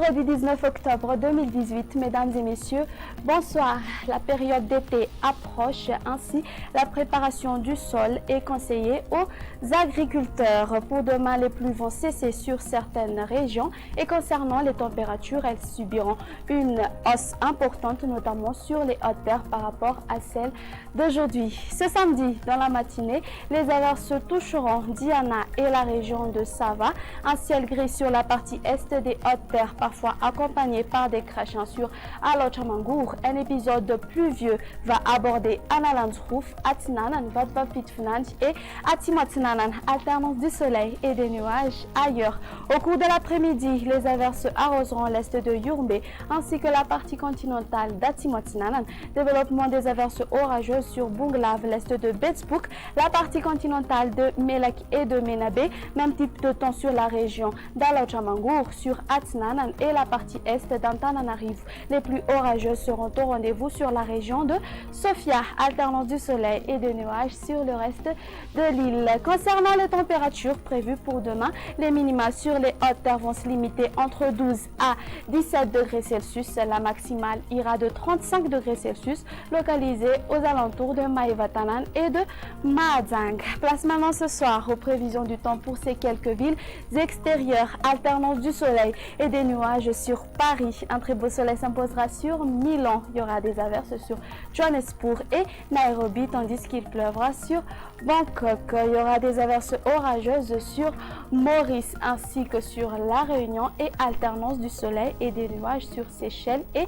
Vendredi 19 octobre 2018, mesdames et messieurs, bonsoir. La période d'été approche, ainsi la préparation du sol est conseillée aux agriculteurs. Pour demain, les pluies vont cesser sur certaines régions et concernant les températures, elles subiront une hausse importante, notamment sur les hautes terres par rapport à celles d'aujourd'hui. Ce samedi, dans la matinée, les averses toucheront Diana et la région de Sava. Un ciel gris sur la partie est des hautes terres, parfois accompagné par des crachants sur Alochamangour. Un épisode pluvieux va aborder Analandsrouf, Atinanan, Vatbapitfunanj et Atimatinanan, alternance du soleil et des nuages ailleurs. Au cours de l'après-midi, les averses arroseront l'est de Yurmbe ainsi que la partie continentale d'Atimatinanan. Développement des averses orageuses sur Bunglav, l'est de Betsbouk, la partie continentale de Melak et de Menabe. Même type de temps sur la région d'Alochamangour, sur Atinanan et la partie est d'Antananarivo. Les pluies orageuses seront au rendez-vous sur la région de Sofia, alternance du soleil et de nuages sur le reste de l'île. Concernant les températures prévues pour demain, les minimales sur les hautes terres vont se limiter entre 12 à 17 degrés Celsius. La maximale ira de 35 degrés Celsius, localisée aux alentours de Maïvatanan et de Mahadzang. Place maintenant ce soir aux prévisions du temps pour ces quelques villes extérieures. Alternance du soleil et des nuages sur Paris. Un très beau soleil s'imposera sur Milan. Il y aura des averses sur Johannesburg et Nairobi, tandis qu'il pleuvra sur Bangkok. Il y aura des averses orageuses sur Maurice ainsi que sur La Réunion et alternance du soleil et des nuages sur Seychelles et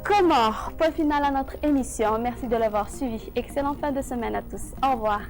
Comores. Point final à notre émission. Merci de l'avoir suivi. Excellente fin de semaine à tous. Au revoir.